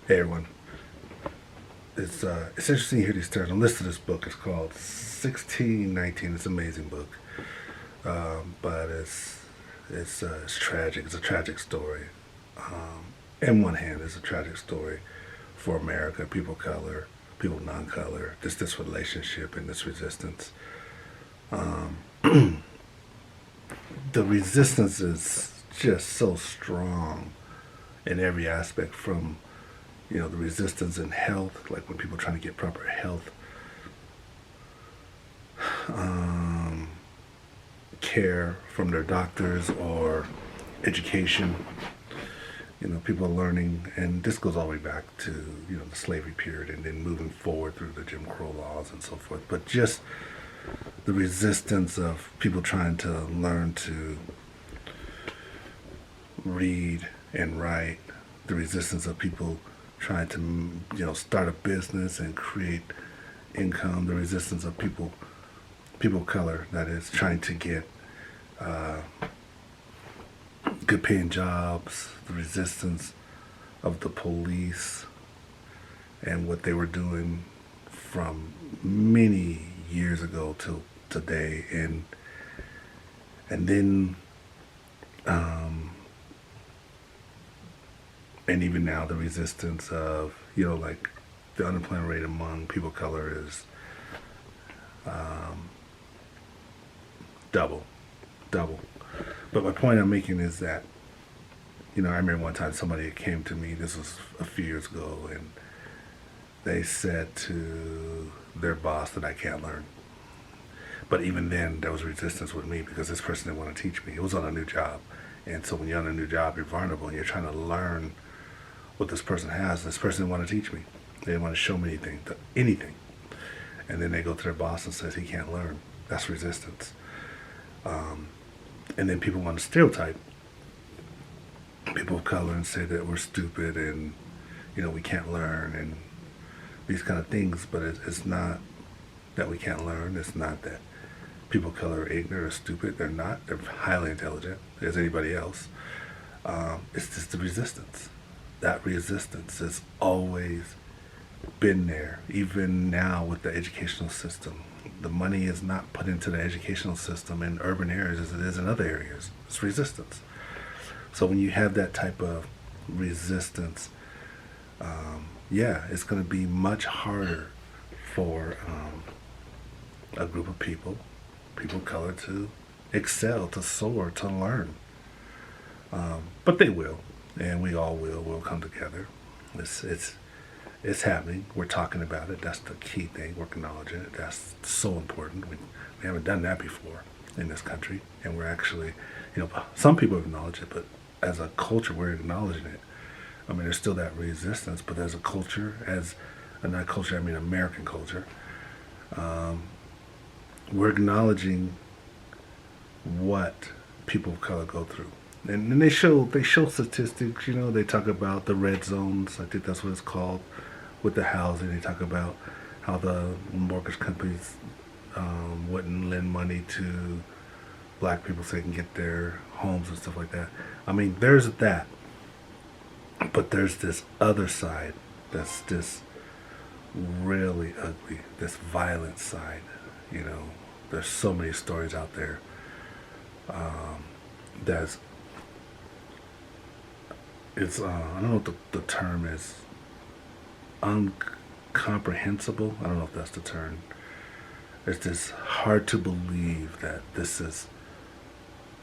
Hey everyone, it's interesting to hear these terms. I listened to this book. It's called 1619. It's an amazing book, but it's tragic. It's a tragic story. In one hand, it's a tragic story for America, people of color, people non-color. This relationship and this resistance. The resistance is just so strong in every aspect from the resistance in health, like when people are trying to get proper health um, care from their doctors or education. People are learning, and this goes all the way back to the slavery period, and then moving forward through the Jim Crow laws and so forth. But just the resistance of people trying to learn to read and write, the resistance of people trying to start a business and create income, the resistance of people of color, that is, trying to get uh, good paying jobs, the resistance of the police and what they were doing from many years ago till today, and then um, and even now the resistance of like the unemployment rate among people of color is um, double double. But my point I'm making is that I remember one time somebody came to me, this was a few years ago, and they said to their boss that I can't learn. But even then there was resistance with me because this person didn't want to teach me. It was on a new job, and so when you're on a new job, you're vulnerable and you're trying to learn what this person has. This person didn't want to teach me. They didn't want to show me anything. And then they go to their boss and says he can't learn. That's resistance. Um, and then people want to stereotype people of color and say that we're stupid and we can't learn and these kind of things. But it's not that we can't learn. It's not that people of color are ignorant or stupid. They're not. They're highly intelligent as anybody else. It's just the resistance. That resistance has always been there, even now with the educational system. The money is not put into the educational system in urban areas as it is in other areas. It's resistance. So when you have that type of resistance, yeah, it's going to be much harder for a group of people of color, to excel, to soar, to learn. But they will, and we all will. We'll come together. It's happening. We're talking about it. That's the key thing. We're acknowledging it. That's so important. We haven't done that before in this country, and we're actually, some people acknowledge it, but as a culture, we're acknowledging it. I mean, there's still that resistance, but as a culture, not culture, I mean American culture, we're acknowledging what people of color go through. And they show statistics. They talk about the red zones. I think that's what it's called, with the housing. They talk about how the mortgage companies wouldn't lend money to black people so they can get their homes and stuff like that. I mean, there's that, but there's this other side that's this really ugly, this violent side. There's so many stories out there. That's it's I don't know what the term is, uncomprehensible. I don't know if that's the term. It's just hard to believe that this is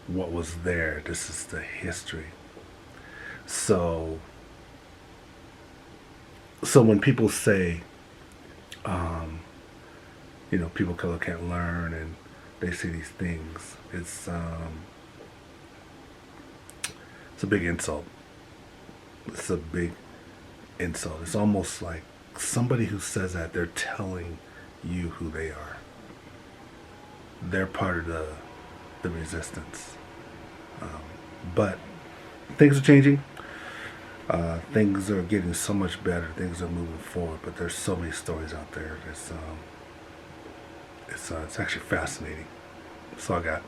what was there. This is the history. So when people say, people of color can't learn, and they say these things, it's a big insult. It's a big insult. It's almost like somebody who says that, they're telling you who they are. They're part of the resistance. But things are changing. Things are getting so much better. Things are moving forward. But there's so many stories out there. It's actually fascinating. That's all I got.